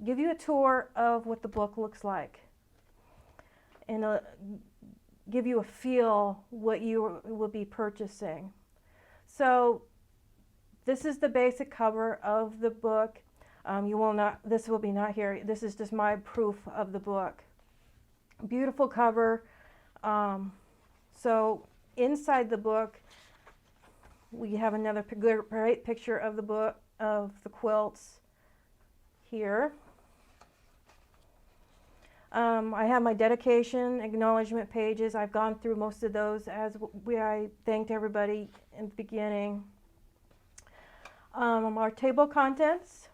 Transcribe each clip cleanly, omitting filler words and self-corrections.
give you a tour of what the book looks like, and give you a feel what you will be purchasing. So this is the basic cover of the book. You will not, this will be not here. This is just my proof of the book. Beautiful cover. So inside the book, we have another great picture of the book, of the quilts here. I have my dedication, acknowledgement pages. I've gone through most of those as I thanked everybody in the beginning. Our table of contents.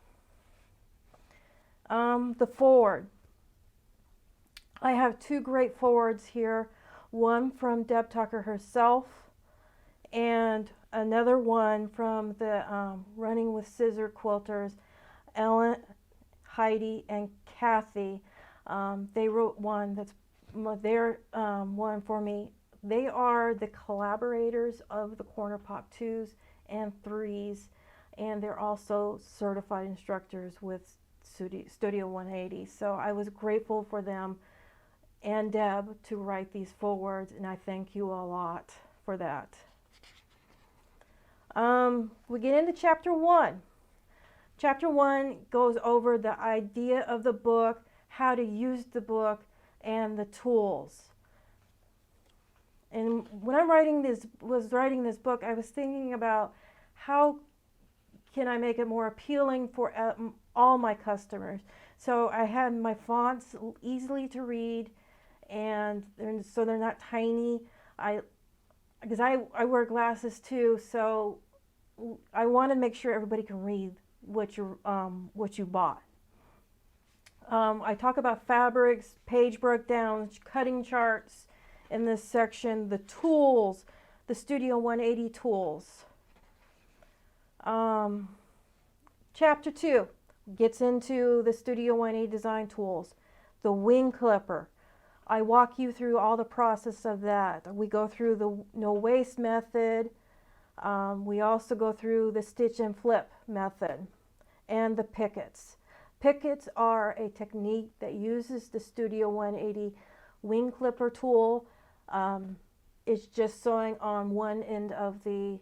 The forward. I have two great forwards here. One from Deb Tucker herself, and another one from the Running with Scissor Quilters, Ellen, Heidi, and Kathy. They wrote one that's their one for me. They are the collaborators of the Corner Pop 2s and 3s, and they're also certified instructors with Studio 180. So I was grateful for them and Deb to write these forwards, and I thank you a lot for that. We get into chapter 1. Chapter 1 goes over the idea of the book, how to use the book, and the tools. And when I'm writing this book, I was thinking about how can I make it more appealing for all my customers. So I had my fonts easily to read, and so they're not tiny. Because I wear glasses too, so I want to make sure everybody can read what you bought. I talk about fabrics, page breakdowns, cutting charts in this section, the tools, the Studio 180 tools. Chapter 2 gets into the Studio 180 design tools, the wing clipper. I walk you through all the process of that. We go through the no waste method. We also go through the stitch and flip method and the pickets. Pickets are a technique that uses the Studio 180 wing clipper tool. It's just sewing on one end of the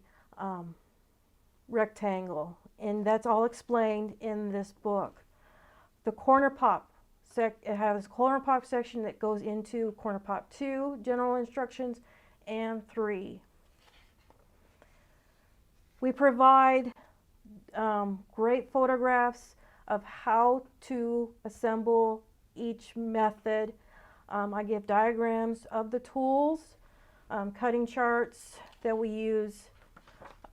rectangle, and that's all explained in this book. The corner pop. It has a corner pop section that goes into corner pop 2, general instructions, and 3. We provide great photographs of how to assemble each method. I give diagrams of the tools, cutting charts that we use.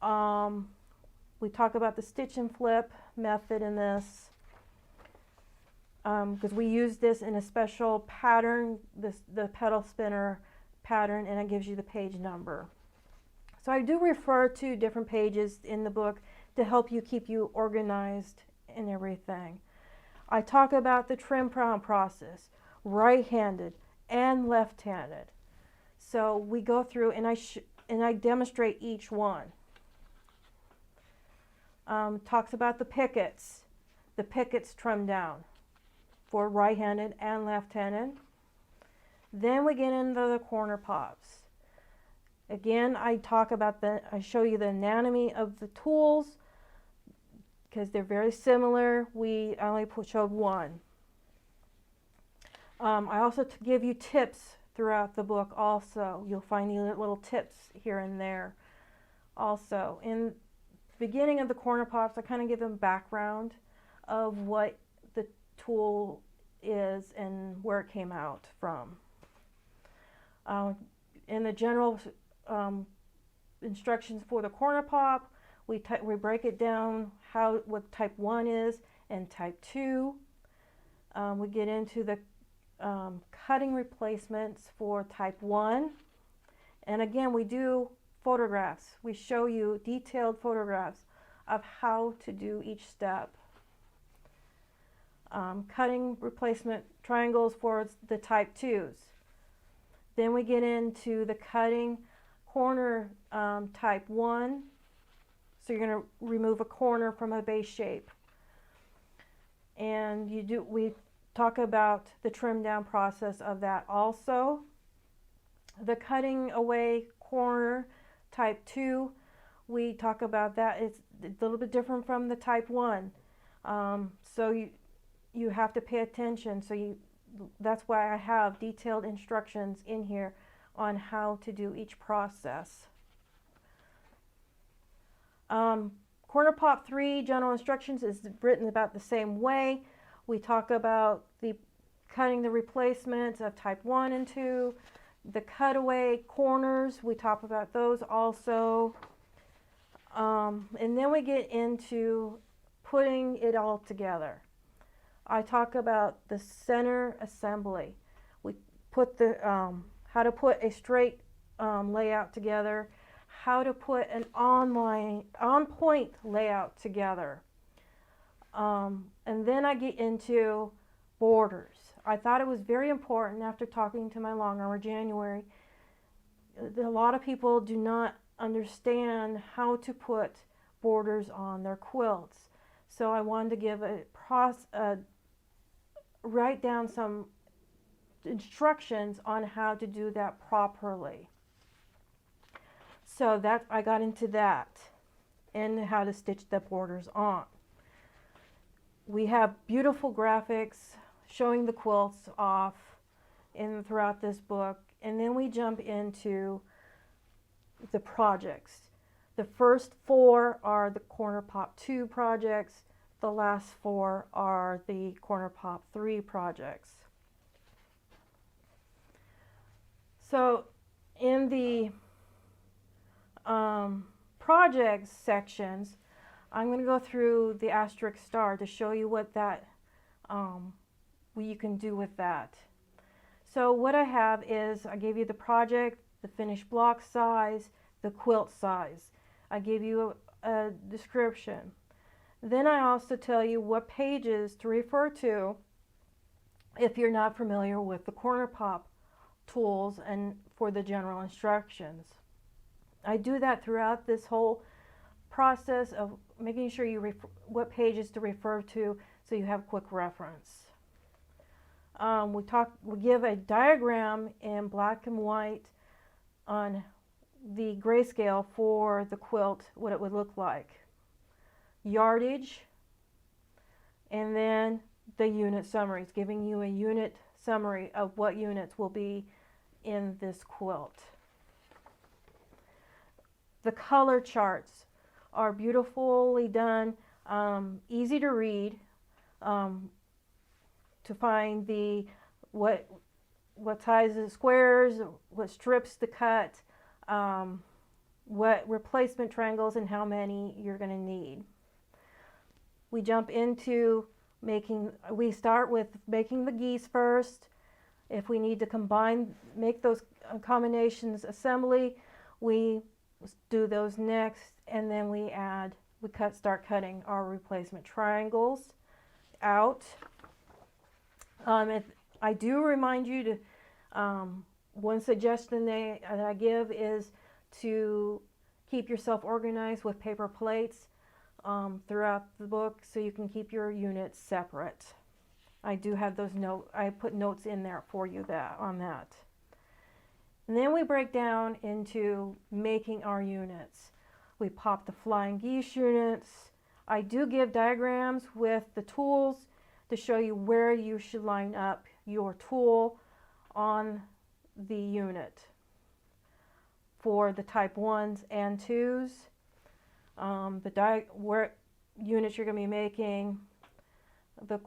We talk about the stitch and flip method in this, because we use this in a special pattern, the pedal spinner pattern, and it gives you the page number. So I do refer to different pages in the book to help you keep you organized and everything. I talk about the trim process, right-handed and left-handed. So we go through and I demonstrate each one. Talks about the pickets trim down for right-handed and left-handed. Then we get into the corner pops. Again, I show you the anatomy of the tools because they're very similar. I only showed one. I also give you tips throughout the book also. You'll find these little tips here and there. Also, in the beginning of the corner pops, I kind of give them background of what the tool is and where it came out from. In the general instructions for the corner pop, we break it down what type 1 is and type 2. We get into the cutting replacements for type 1, and again we do photographs. We show you detailed photographs of how to do each step. Cutting replacement triangles for the type 2s. Then we get into the cutting corner type 1. So you're going to remove a corner from a base shape. and we talk about the trim down process of that also. The cutting away corner type 2, we talk about that. It's a little bit different from the type 1. So you have to pay attention. So that's why I have detailed instructions in here on how to do each process. Corner Pop 3 general instructions is written about the same way. We talk about the cutting the replacements of type 1 and 2, the cutaway corners, we talk about those also. And then we get into putting it all together. I talk about the center assembly. We put the how to put a straight layout together, how to put an on-point layout together. And then I get into borders. I thought it was very important after talking to my long armer January. A lot of people do not understand how to put borders on their quilts. So I wanted to give write down some instructions on how to do that properly. So that I got into that and how to stitch the borders on. We have beautiful graphics showing the quilts off throughout this book, and then we jump into the projects. The first 4 are the Corner Pop 2 projects. The last 4 are the Corner Pop 3 projects. So in the projects sections, I'm going to go through the asterisk star to show you what you can do with that. So what I have is I gave you the project, the finished block size, the quilt size. I gave you a description. Then I also tell you what pages to refer to if you're not familiar with the Corner Pop tools and for the general instructions. I do that throughout this whole process of making sure you what pages to refer to so you have quick reference. We give a diagram in black and white on the grayscale for the quilt, what it would look like. Yardage, and then the unit summaries, giving you a unit summary of what units will be in this quilt. The color charts are beautifully done, easy to read, to find what sizes squares, what strips to cut, what replacement triangles and how many you're going to need. We jump into we start with making the geese first. If we need to make those combinations assembly, we do those next, and then we start cutting our replacement triangles out. I do remind you to, one suggestion that I give is to keep yourself organized with paper plates throughout the book so you can keep your units separate. I do have those notes. I put notes in there for you on that. And then we break down into making our units. We pop the flying geese units. I do give diagrams with the tools to show you where you should line up your tool on the unit for the type 1s and 2s. Where units you're going to be making, the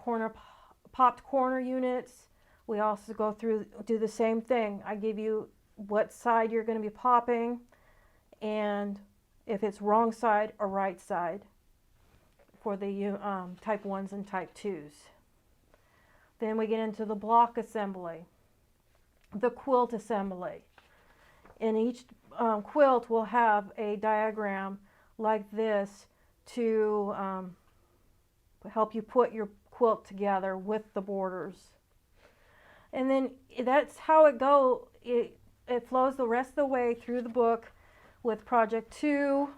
popped corner units. We also go through, do the same thing. I give you what side you're going to be popping, and if it's wrong side or right side for the type 1s and type 2s. Then we get into the block assembly, the quilt assembly. And each quilt will have a diagram like this to help you put your quilt together with the borders. And then that's how it goes. It flows the rest of the way through the book with Project 2,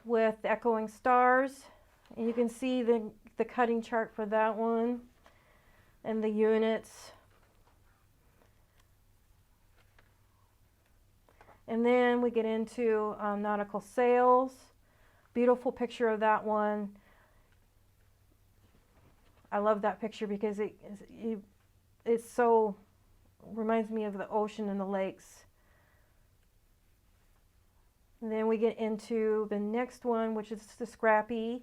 with Echoing Stars, And you can see the cutting chart for that one and the units. And then we get into nautical sails. Beautiful picture of that one. I love that picture because it's so, reminds me of the ocean and the lakes. And then we get into the next one, which is the scrappy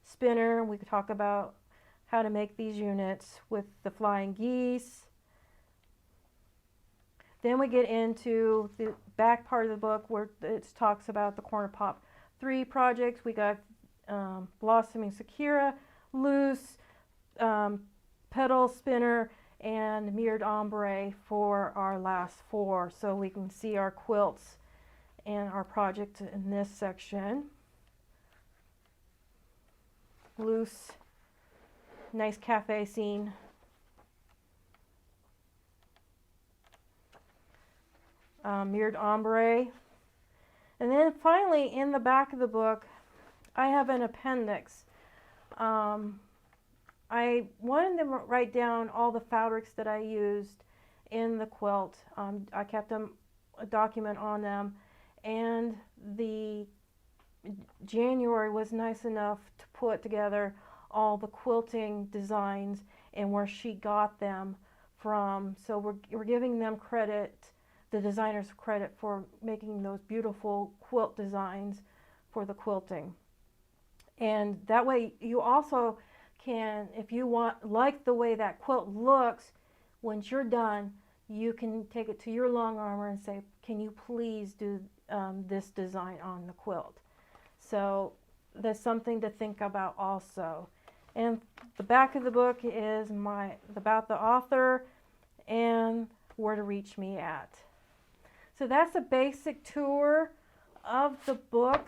spinner. We could talk about how to make these units with the flying geese. Then we get into the back part of the book where it talks about the Corner Pop 3 projects. We got Blossoming Sakura, Loose, Pedal Spinner, and Mirrored Ombre for our last 4. So we can see our quilts and our project in this section. Loose, nice cafe scene. Mirrored Ombre. And then finally, in the back of the book, I have an appendix. I wanted to write down all the fabrics that I used in the quilt. I kept a document on them, and the January was nice enough to put together all the quilting designs and where she got them from. So we're giving them credit, the designers credit, for making those beautiful quilt designs for the quilting. And that way you also can, if you like the way that quilt looks, once you're done, you can take it to your long armor and say, can you please do this design on the quilt? So that's something to think about also. And the back of the book is about the author and where to reach me at. So that's a basic tour of the book.